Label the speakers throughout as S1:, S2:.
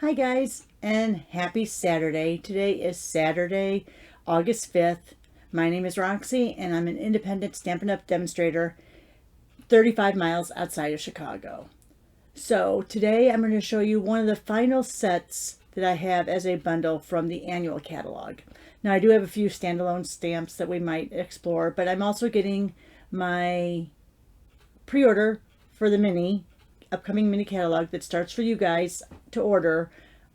S1: Hi guys, and happy Saturday. Today is Saturday, August 5th. My name is Roxy, and I'm an independent Stampin' Up! Demonstrator 35 miles outside of Chicago. So today I'm going to show you one of the final sets that I have as a bundle from the annual catalog. Now I do have a few standalone stamps that we might explore, but I'm also getting my pre-order for the upcoming mini catalog that starts for you guys to order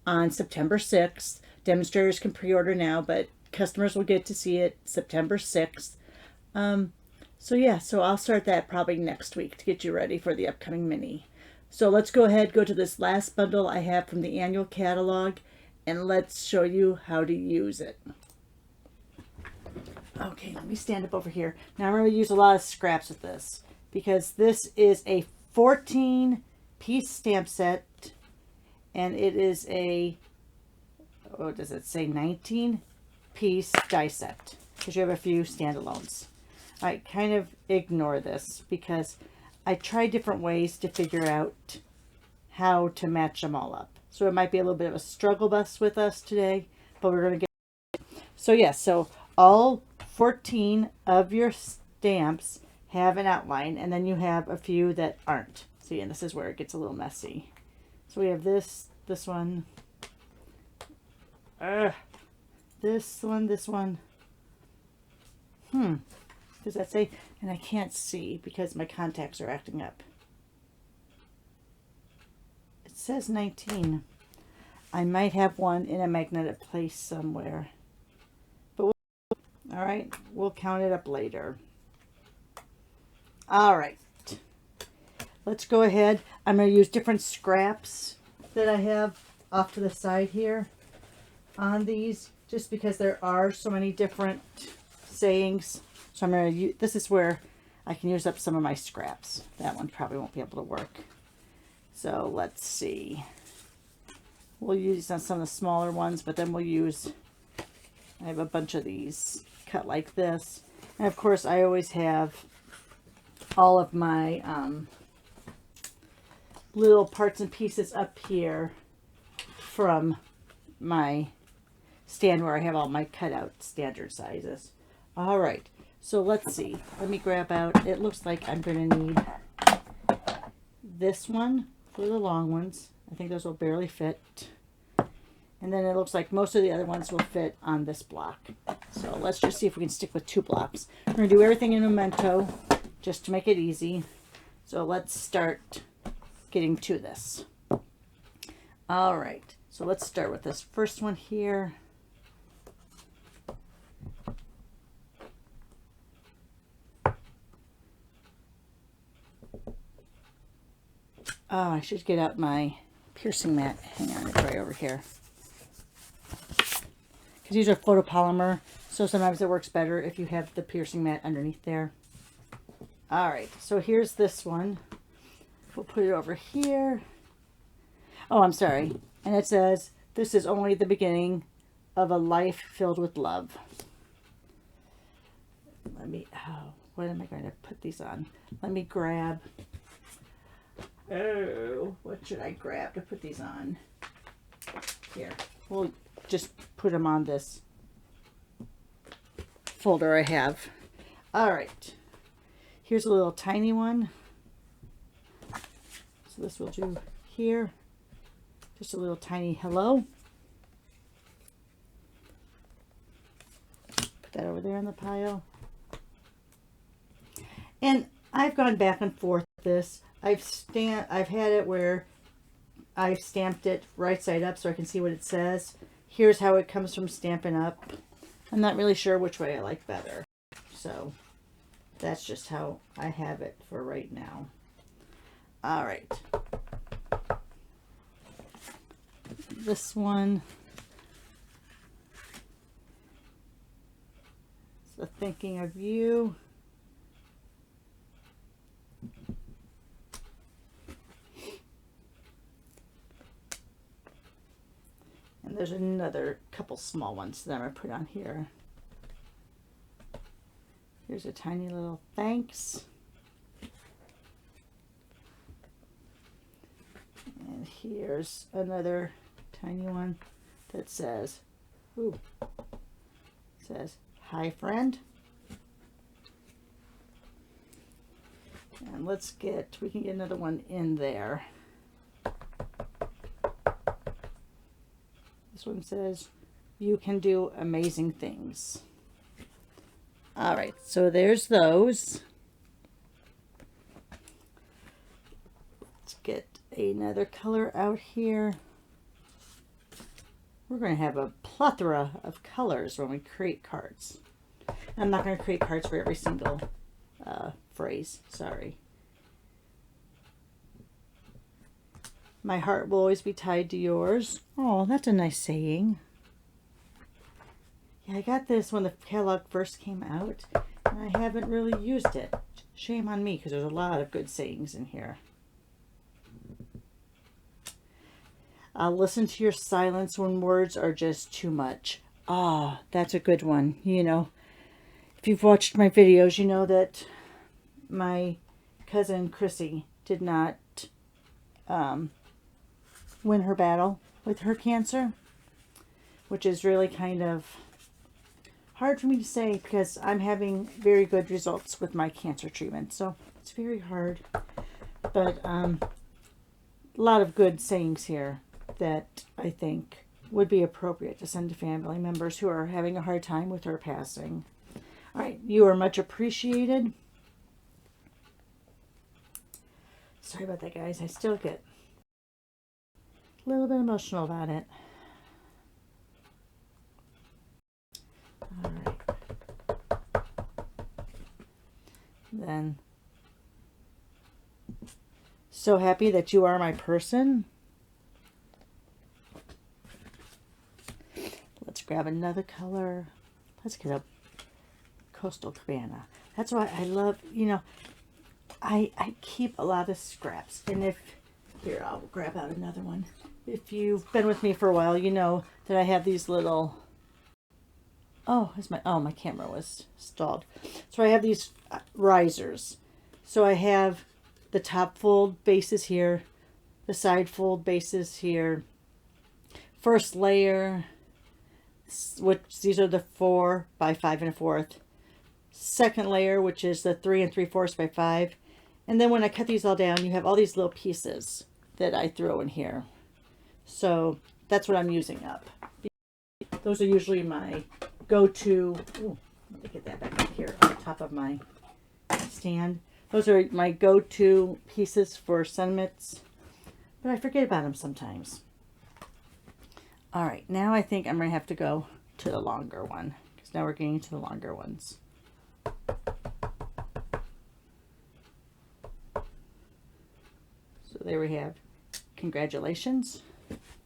S1: on September 6th. Demonstrators can pre-order now, but customers will get to see it September 6th. So I'll start that probably next week to get you ready for the upcoming mini. So let's go to this last bundle I have from the annual catalog, and let's show you how to use it. Okay, let me stand up over here. Now I'm going to use a lot of scraps with this because this is a 14 piece stamp set, and it is a, what does it say, 19 piece die set, because you have a few standalones. I kind of ignore this because I try different ways to figure out how to match them all up. So it might be a little bit of a struggle bus with us today, but we're going to get. So all 14 of your stamps have an outline, and then you have a few that aren't. See, and this is where it gets a little messy. So we have this one, this one. Does that say? And I can't see because my contacts are acting up. It says 19. I might have one in a magnetic place somewhere. But all right, we'll count it up later. All right. Let's go ahead. I'm going to use different scraps that I have off to the side here on these, just because there are so many different sayings. So I'm going to use, this is where I can use up some of my scraps. That one probably won't be able to work. So let's see. We'll use on some of the smaller ones, but then we'll use, I have a bunch of these cut like this. And of course I always have all of my little parts and pieces up here from my stand where I have all my cutout standard sizes. All right, so let's see. Let me grab out, it looks like I'm going to need this one for the long ones. I think those will barely fit. And then it looks like most of the other ones will fit on this block. So let's just see if we can stick with 2 blocks. We're going to do everything in memento just to make it easy. So let's start getting to this. All right, so let's start with this first one here. Oh, I should get out my piercing mat. Hang on, it's right over here. Because these are photopolymer, so sometimes it works better if you have the piercing mat underneath there. All right, so here's this one. We'll put it over here. Oh, I'm sorry. And it says, "This is only the beginning of a life filled with love." Let me, oh, what am I going to put these on? Let me grab, oh, what should I grab to put these on? Here, we'll just put them on this folder I have. All right, here's a little tiny one. So this will do here. Just a little tiny hello. Put that over there in the pile. And I've gone back and forth with this. I've had it where I've stamped it right side up so I can see what it says. Here's how it comes from Stampin' Up. I'm not really sure which way I like better. So that's just how I have it for right now. All right. This one. So thinking of you. And there's another couple small ones that I'm going to put on here. Here's a tiny little thanks. And here's another tiny one that says, ooh, says, "Hi, friend." And we can get another one in there. This one says, "You can do amazing things." All right, so there's those. Let's get another color out here. We're going to have a plethora of colors when we create cards. I'm not going to create cards for every single phrase, sorry. My heart will always be tied to yours. Oh, that's a nice saying. Yeah, I got this when the catalog first came out, and I haven't really used it. Shame on me, because there's a lot of good sayings in here. I'll listen to your silence when words are just too much. Ah, that's a good one. You know, if you've watched my videos, you know that my cousin Chrissy did not win her battle with her cancer, which is really kind of hard for me to say because I'm having very good results with my cancer treatment. So it's very hard. But a lot of good sayings here that I think would be appropriate to send to family members who are having a hard time with her passing. All right, you are much appreciated. Sorry about that, guys. I still get a little bit emotional about it. All right. Then, so happy that you are my person. Let's grab another color. Let's get a Coastal Cabana. That's why I love, you know, I keep a lot of scraps. And here, I'll grab out another one. If you've been with me for a while, you know that I have these little, my camera was stalled. So I have these risers. So I have the top fold bases here, the side fold bases here, first layer, which these are the 4 by 5 1/4, second layer, which is the 3 3/4 by 5, and then when I cut these all down, you have all these little pieces that I throw in here. So that's what I'm using up. Those are usually my go-to. Ooh, let me get that back up here on top of my stand. Those are my go-to pieces for sentiments, but I forget about them sometimes. All right, now I think I'm going to have to go to the longer one, because now we're getting to the longer ones. So there we have congratulations.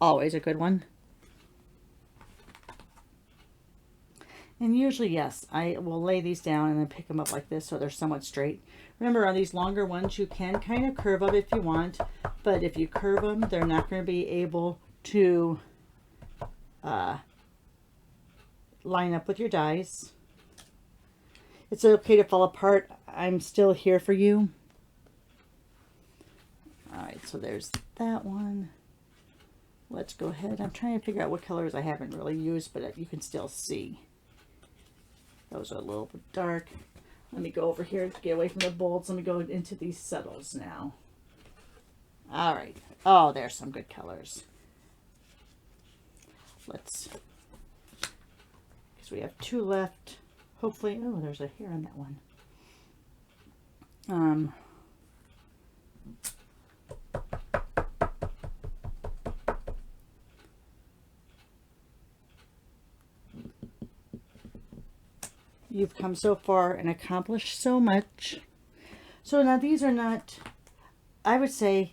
S1: Always a good one. And usually, yes, I will lay these down and then pick them up like this so they're somewhat straight. Remember, on these longer ones, you can kind of curve them if you want, but if you curve them, they're not going to be able to line up with your dies. It's okay to fall apart. I'm still here for you. All right, so there's that one. Let's go ahead. I'm trying to figure out what colors I haven't really used, but you can still see. Those are a little bit dark. Let me go over here to get away from the bolds. Let me go into these subtles now. All right. Oh, there's some good colors. Let's, because we have 2 left. Hopefully, oh, there's a hair on that one. You've come so far and accomplished so much. So now these are not, I would say,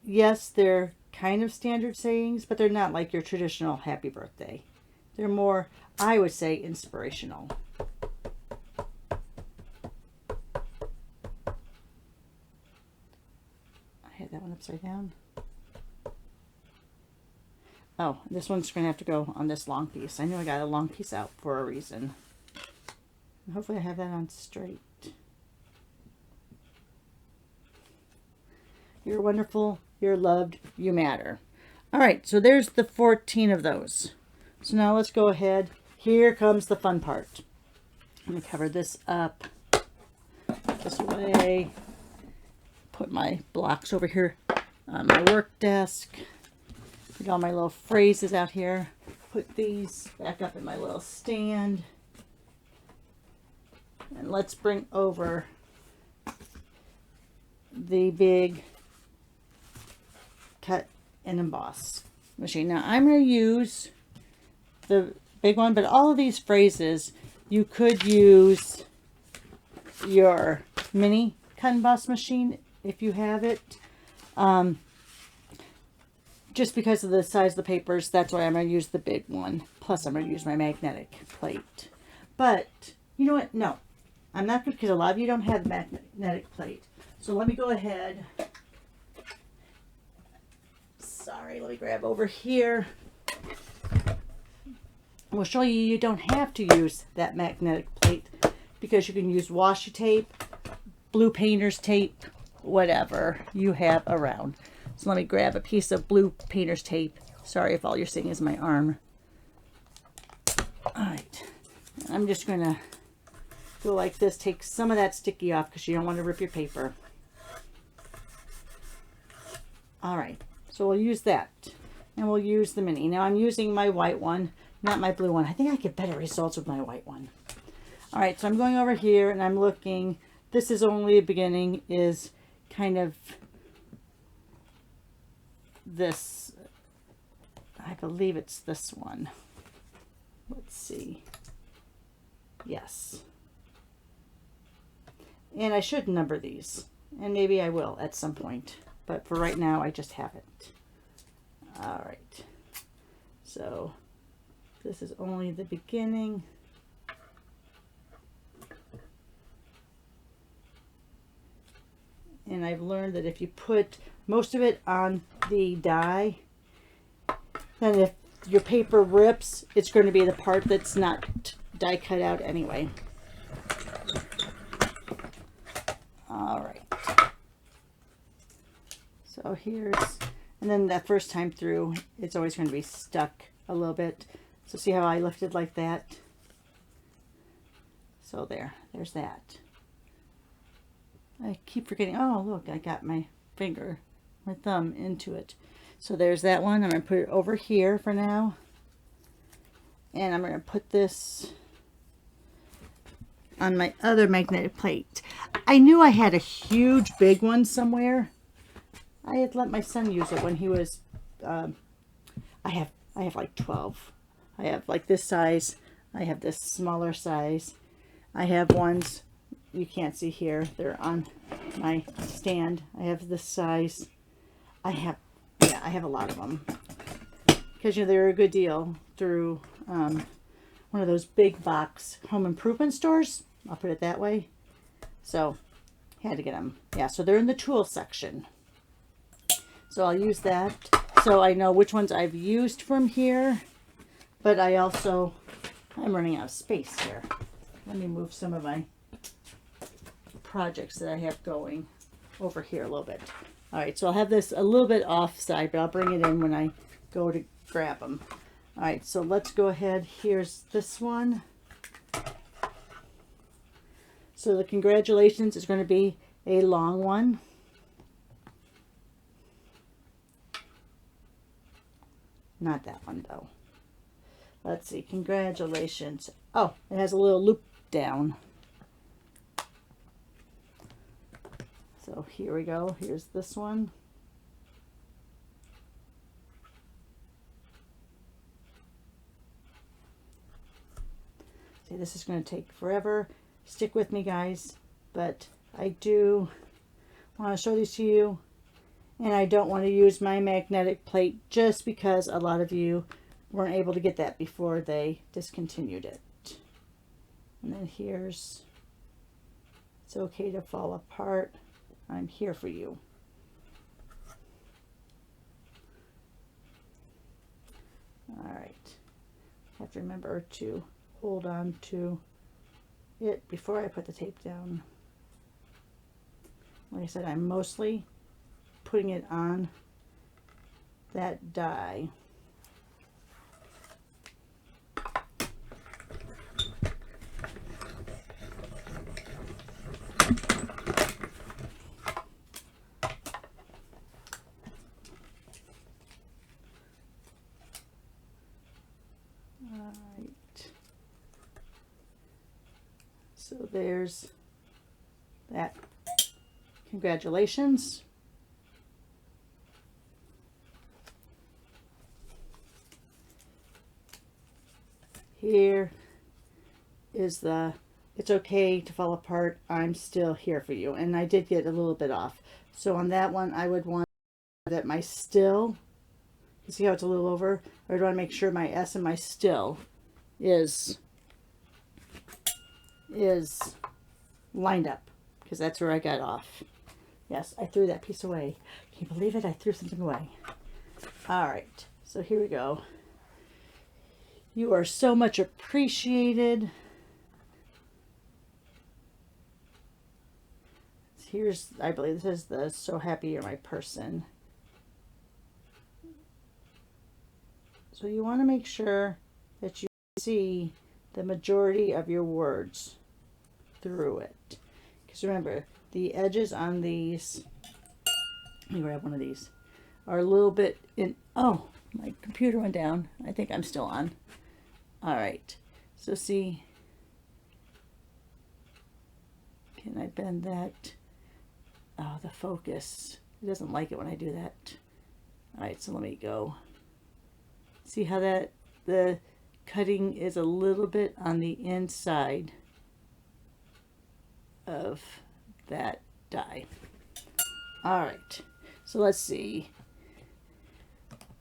S1: yes, they're kind of standard sayings, but they're not like your traditional happy birthday. They're more, I would say, inspirational. I had that one upside down. Oh, this one's going to have to go on this long piece. I know I got a long piece out for a reason. And hopefully I have that on straight. You're wonderful. You're loved. You matter. All right, so there's the 14 of those. So now let's go ahead. Here comes the fun part. Let me cover this up this way. Put my blocks over here on my work desk. Put all my little phrases out here. Put these back up in my little stand. And let's bring over the big cut and emboss machine. Now I'm going to use the big one, but all of these phrases, you could use your mini cut and emboss machine if you have it. Just because of the size of the papers, that's why I'm going to use the big one. Plus I'm going to use my magnetic plate. But you know what? No, I'm not good, because a lot of you don't have the magnetic plate. So let me go ahead. Sorry, let me grab over here. We'll show you you don't have to use that magnetic plate, because you can use washi tape, blue painter's tape, whatever you have around. So let me grab a piece of blue painter's tape. Sorry if all you're seeing is my arm. All right, I'm just going to go like this. Take some of that sticky off because you don't want to rip your paper. All right, so we'll use that, and we'll use the mini. Now I'm using my white one, not my blue one. I think I get better results with my white one. All right, so I'm going over here and I'm looking. This is only a beginning, is kind of this, I believe it's this one. Let's see. Yes. And I should number these, and maybe I will at some point. But for right now, I just have it. All right. So this is only the beginning. And I've learned that if you put most of it on the die, then if your paper rips, it's going to be the part that's not die cut out anyway. All right. So here's, and then that first time through, it's always going to be stuck a little bit. So see how I lifted like that? So there's that. I keep forgetting, oh look, I got my finger, my thumb into it. So there's that one. I'm going to put it over here for now. And I'm going to put this on my other magnetic plate. I knew I had a huge big one somewhere. I had let my son use it when he was, I have like 12. I have like this size. I have this smaller size. I have ones you can't see here. They're on my stand. I have this size. I have a lot of them. Because, you know, they're a good deal through one of those big box home improvement stores. I'll put it that way. So, had to get them. Yeah, so they're in the tool section. So I'll use that. So I know which ones I've used from here. But I'm running out of space here. Let me move some of my projects that I have going over here a little bit. All right, so I'll have this a little bit offside, but I'll bring it in when I go to grab them. All right, so let's go ahead. Here's this one. So the congratulations is going to be a long one. Not that one though. Let's see, congratulations. Oh, it has a little loop down. So here we go. Here's this one. See, this is going to take forever. Stick with me, guys. But I do want to show these to you. And I don't want to use my magnetic plate just because a lot of you weren't able to get that before they discontinued it. And then here's, it's okay to fall apart. I'm here for you. All right. Have to remember to hold on to it before I put the tape down. Like I said, I'm mostly putting it on that die. So there's that. Congratulations. Here is the, it's okay to fall apart, I'm still here for you. And I did get a little bit off. So on that one, I would want that my still, you see how it's a little over? I would want to make sure my S and my still is lined up, because that's where I got off. Yes, I threw that piece away. Can you believe it? I threw something away. All right, so here we go. You are so much appreciated. Here's, I believe this is the so happy you're my person. So you want to make sure that you see the majority of your words through it. Because remember, the edges on these, let me grab one of these, are a little bit in, oh, my computer went down. I think I'm still on. All right, so see, can I bend that? Oh, the focus, it doesn't like it when I do that. All right, so let me go. See how that, the cutting is a little bit on the inside of that die. All right, so let's see.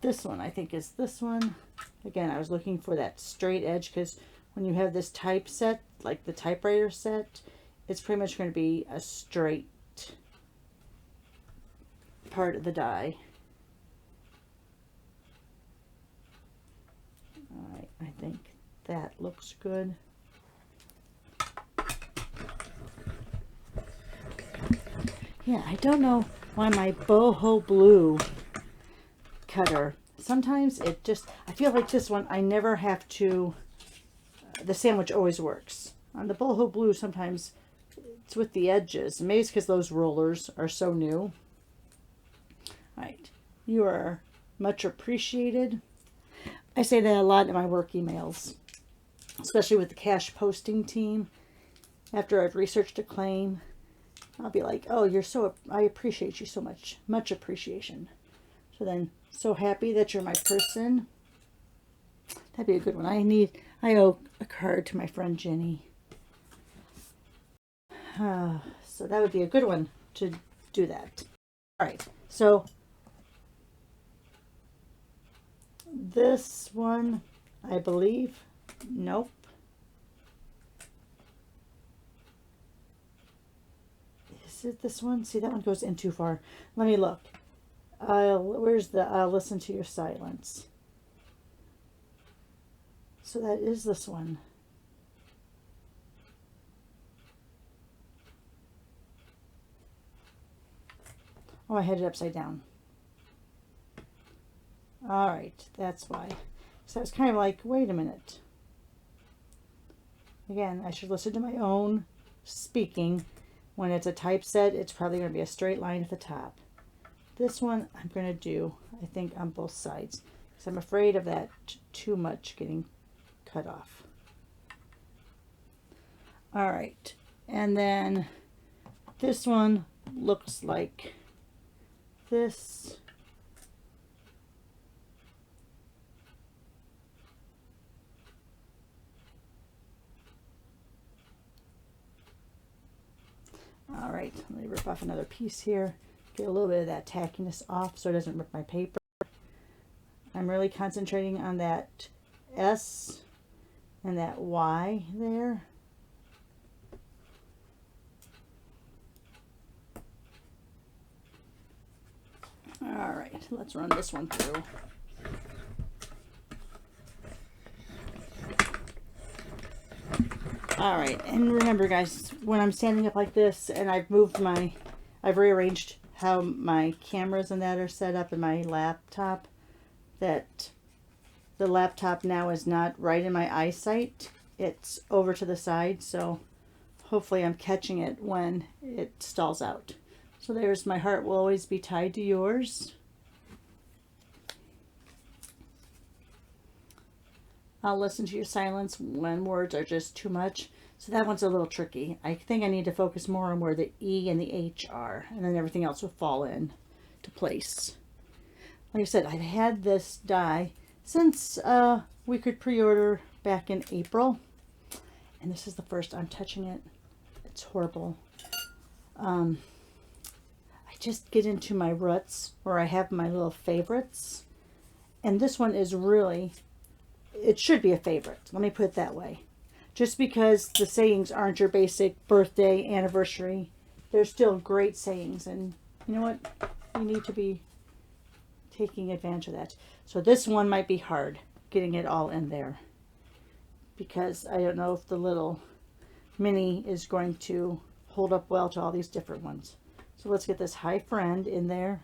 S1: This one, I think, is this one. Again, I was looking for that straight edge, because when you have this type set, like the typewriter set, it's pretty much going to be a straight part of the die. All right, I think that looks good. Yeah, I don't know why my boho blue cutter, sometimes it just, I feel like this one, I never have to, the sandwich always works. On the boho blue, sometimes it's with the edges. Maybe it's because those rollers are so new. All right, you are much appreciated. I say that a lot in my work emails, especially with the cash posting team. After I've researched a claim, I'll be like, oh, you're so, I appreciate you so much. Much appreciation. So then, so happy that you're my person. That'd be a good one. I owe a card to my friend Jenny. So that would be a good one to do that. All right, so this one, I believe, nope. Is it this one? See, that one goes in too far. Let me look. Where's the listen to your silence? So that is this one. Oh, I had it upside down. All right, that's why. So I was kind of like, wait a minute. Again, I should listen to my own speaking. When it's a typeset, it's probably going to be a straight line at the top. This one I'm going to do, I think, on both sides, because I'm afraid of that too much getting cut off. All right, and then this one looks like this. All right, let me rip off another piece here. Get a little bit of that tackiness off so it doesn't rip my paper. I'm really concentrating on that S and that Y there. All right, let's run this one through. All right, and remember guys, when I'm standing up like this and I've rearranged how my cameras and that are set up in my laptop, that the laptop now is not right in my eyesight. It's over to the side, so hopefully I'm catching it when it stalls out. So there's My Heart Will Always Be Tied to Yours. I'll listen to your silence when words are just too much. So that one's a little tricky. I think I need to focus more on where the E and the H are, and then everything else will fall in to place. Like I said, I've had this die since we could pre-order back in April, and this is the first I'm touching it. It's horrible. I just get into my ruts where I have my little favorites, and this one is really, it should be a favorite. Let me put it that way. Just because the sayings aren't your basic birthday, anniversary, they're still great sayings, and you know what? You need to be taking advantage of that. So this one might be hard, getting it all in there, because I don't know if the little mini is going to hold up well to all these different ones. So let's get this Hi Friend in there.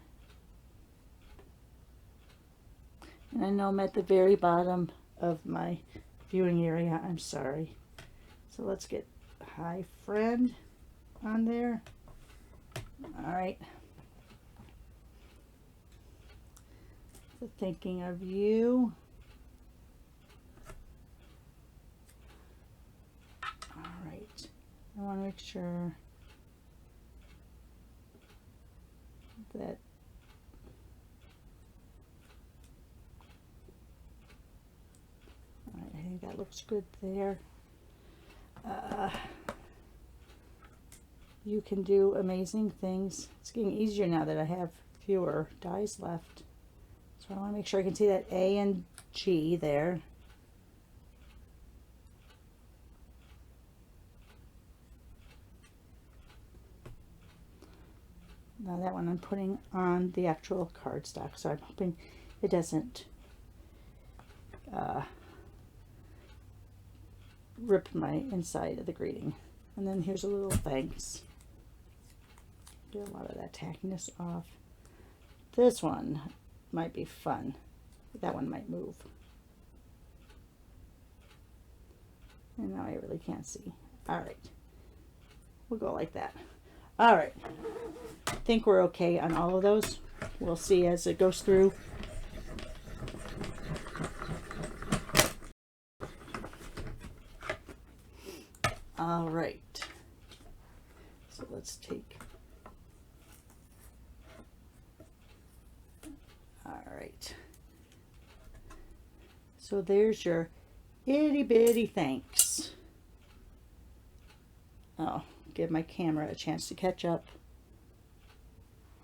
S1: And I know I'm at the very bottom of my viewing area. I'm sorry. So let's get Hi Friend on there. All right. So Thinking of You. All right. I want to make sure that I think that looks good there. You Can Do Amazing Things. It's getting easier now that I have fewer dies left. So I want to make sure I can see that A and G there. Now that one I'm putting on the actual cardstock, so I'm hoping it doesn't rip my inside of the greeting. And then here's a little thanks. Get a lot of that tackiness off. This one might be fun. That one might move. And now I really can't see. All right. We'll go like that. All right. I think we're okay on all of those. We'll see as it goes through. All right. So let's take. All right. So there's your itty bitty thanks. Oh, give my camera a chance to catch up.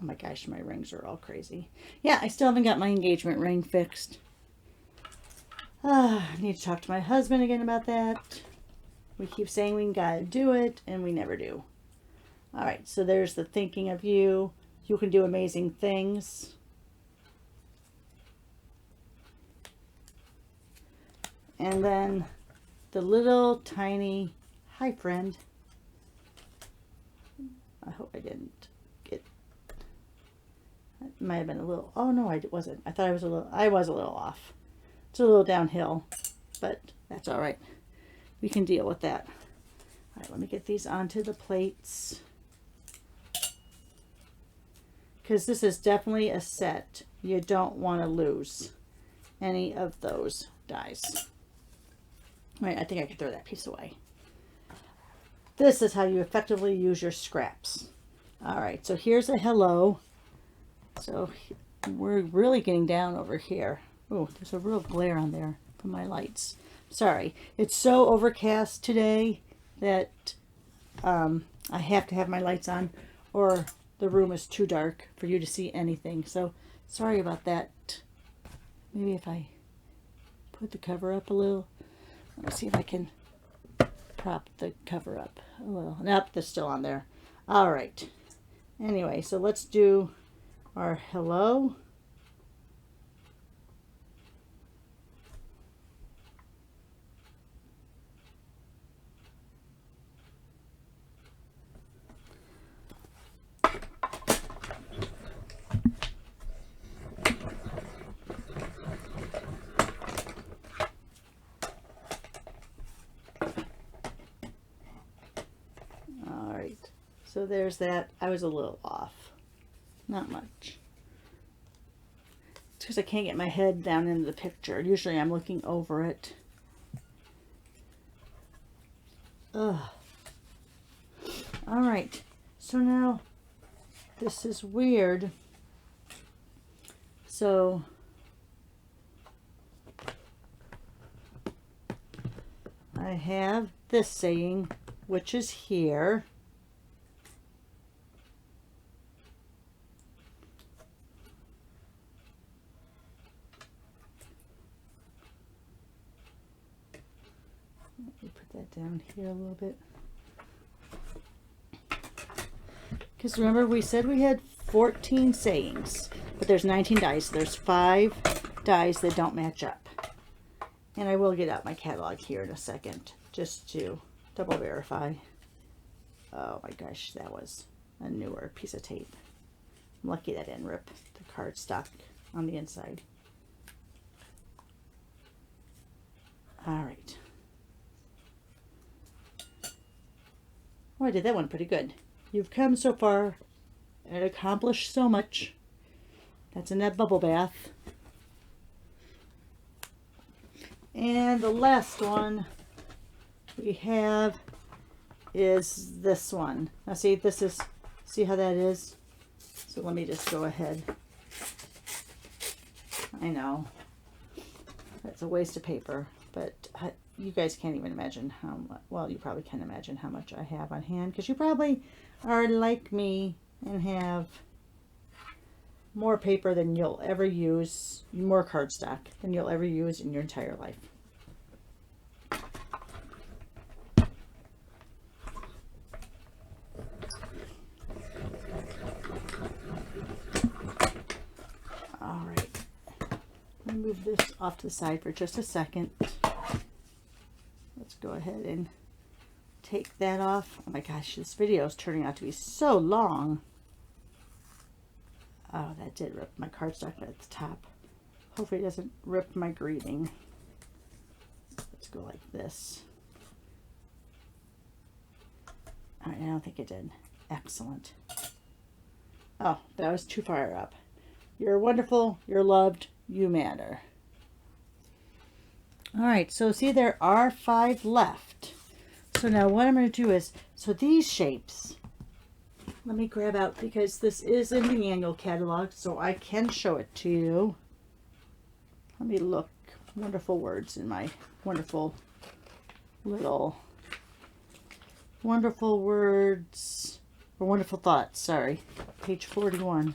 S1: Oh my gosh, my rings are all crazy. Yeah, I still haven't got my engagement ring fixed. I need to talk to my husband again about that. We keep saying we gotta do it, and we never do. All right, so there's the Thinking of You. You Can Do Amazing Things. And then the little tiny Hi Friend. I hope I didn't get, it might have been a little, oh no, I wasn't. I thought I was a little off. It's a little downhill, but that's all right. We can deal with that. All right, let me get these onto the plates, because this is definitely a set. You don't want to lose any of those dies. All right, I think I can throw that piece away. This is how you effectively use your scraps. All right, so here's a hello. So we're really getting down over here. Oh, there's a real glare on there from my lights. Sorry, it's so overcast today that I have to have my lights on, or the room is too dark for you to see anything. So sorry about that. Maybe if I put the cover up a little. Let me see if I can prop the cover up a little. Nope, that's still on there. All right. Anyway, so let's do our hello. So there's that. I was a little off. Not much. It's because I can't get my head down into the picture. Usually I'm looking over it. Ugh. Alright. So now, this is weird. So, I have this saying, which is here. Let me put that down here a little bit. Because remember, we said we had 14 sayings, but there's 19 dies. So there's 5 dies that don't match up. And I will get out my catalog here in a second, just to double verify. Oh my gosh, that was a newer piece of tape. I'm lucky that didn't rip the cardstock on the inside. All right. Oh, I did that one pretty good. You've come so far and accomplished so much. That's in that bubble bath. And the last one we have is this one. Now see, this is, see how that is? So let me just go ahead. I know that's a waste of paper, but you guys can't even imagine how much, well, you probably can imagine how much I have on hand, because you probably are like me and have more paper than you'll ever use, more cardstock than you'll ever use in your entire life. All right, let me move this off to the side for just a second. Let's go ahead and take that off. Oh my gosh, this video is turning out to be so long. Oh, that did rip my cardstock at the top. Hopefully it doesn't rip my greeting. Let's go like this. All right, I don't think it did. Excellent. Oh, that was too far up. You're wonderful, you're loved, you matter. All right, so see, there are 5 left. So now what I'm going to do is, so these shapes, let me grab out, because this is in the annual catalog, so I can show it to you. Let me look. Wonderful words in my wonderful little, wonderful words, or wonderful thoughts, sorry. Page 41.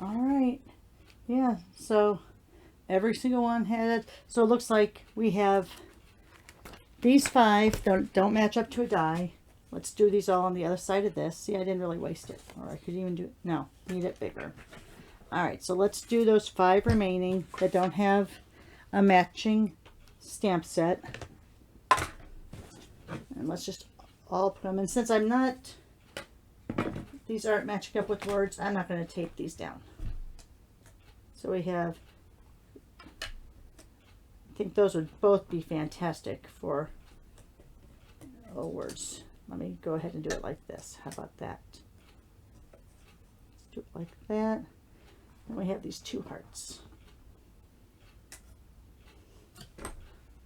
S1: All right, yeah, so every single one had it. So it looks like we have these 5 don't match up to a die. Let's do these all on the other side of this. See, I didn't really waste it, or I could even do, no, need it bigger. All right, so let's do those 5 remaining that don't have a matching stamp set. And let's just all put them in. Since I'm not, these aren't matching up with words, I'm not going to tape these down. So we have, I think those would both be fantastic for words. Let me go ahead and do it like this. How about that? Let's do it like that. And we have these 2 hearts.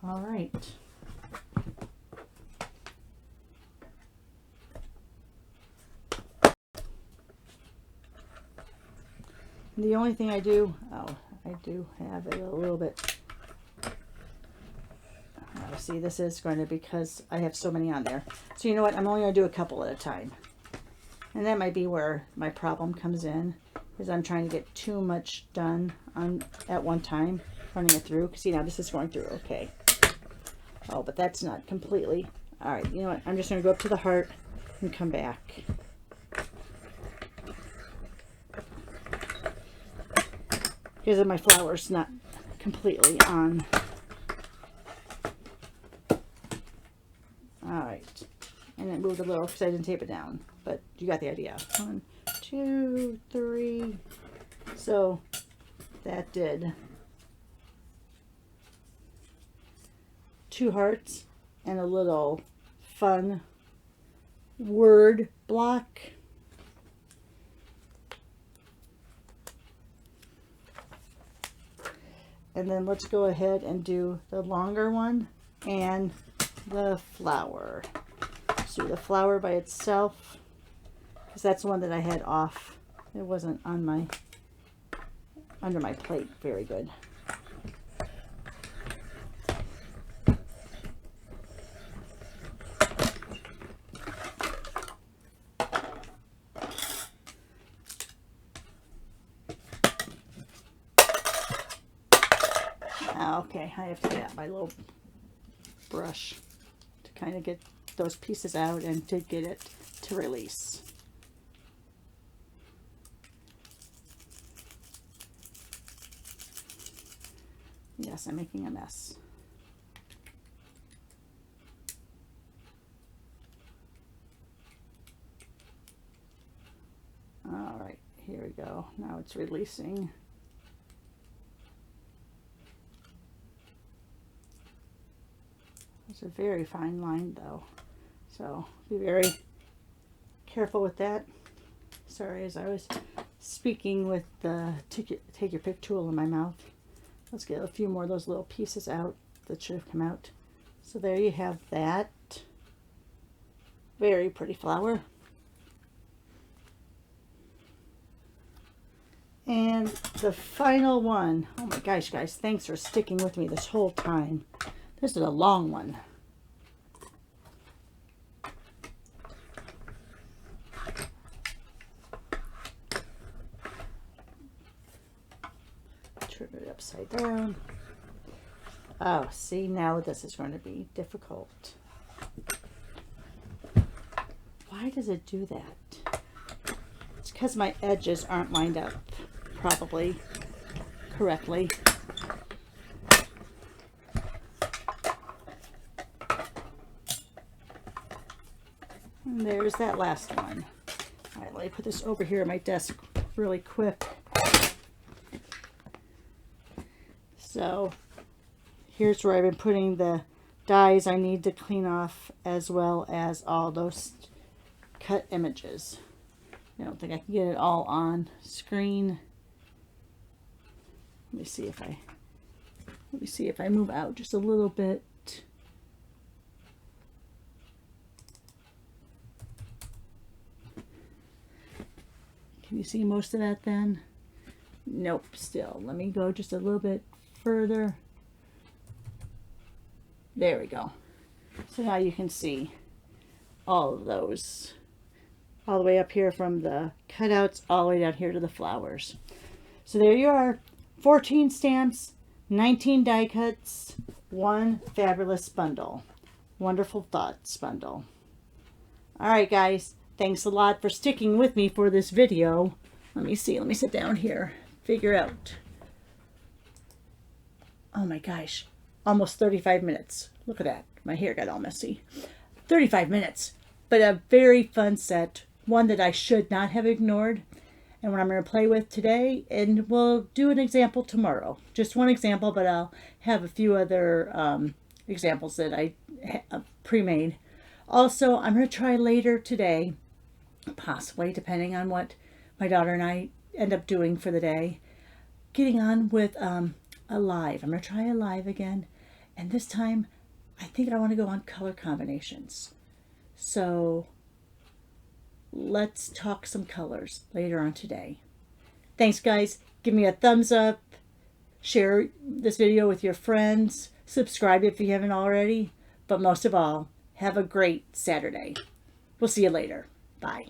S1: All right. The only thing I do, oh, I do have it a little bit. Oh, see, this is going to, because I have so many on there. So you know what? I'm only going to do a couple at a time. And that might be where my problem comes in, is I'm trying to get too much done at one time, running it through. See, now this is going through okay. Oh, but that's not completely. All right, you know what? I'm just going to go up to the heart and come back. Because my flower's not completely on. Alright. And it moved a little because I didn't tape it down. But you got the idea. 1, 2, 3. So that did 2 hearts and a little fun word block. And then let's go ahead and do the longer one and the flower. Let's do the flower by itself, because that's the one that I had off. It wasn't on my under my plate very good. Okay, I have to get my little brush to kind of get those pieces out and to get it to release. Yes, I'm making a mess. All right, here we go. Now it's releasing. It's a very fine line though, so be very careful with that. Sorry, as I was speaking with the take your pick tool in my mouth. Let's get a few more of those little pieces out that should have come out. So there you have that. Very pretty flower. And the final one. Oh my gosh, guys, thanks for sticking with me this whole time. This is a long one. Turn it upside down. Oh, see, now this is going to be difficult. Why does it do that? It's because my edges aren't lined up probably correctly. And there's that last one. All right, let me put this over here at my desk really quick. So here's where I've been putting the dies I need to clean off, as well as all those cut images. I don't think I can get it all on screen. Let me see if I move out just a little bit. Can you see most of that then? Nope, still. Let me go just a little bit further. There we go. So now you can see all of those. All the way up here from the cutouts all the way down here to the flowers. So there you are. 14 stamps, 19 die cuts, 1 fabulous bundle. Wonderful Thoughts bundle. Alright guys, thanks a lot for sticking with me for this video. Let me see, let me sit down here, figure out. Oh my gosh, almost 35 minutes. Look at that, my hair got all messy. 35 minutes, but a very fun set. One that I should not have ignored, and what I'm going to play with today, and we'll do an example tomorrow. Just one example, but I'll have a few other examples that I pre-made. Also, I'm going to try later today, possibly, depending on what my daughter and I end up doing for the day, getting on with a live. I'm going to try a live again, and this time I think I want to go on color combinations. So let's talk some colors later on today. Thanks guys. Give me a thumbs up. Share this video with your friends. Subscribe if you haven't already. But most of all, have a great Saturday. We'll see you later. Bye.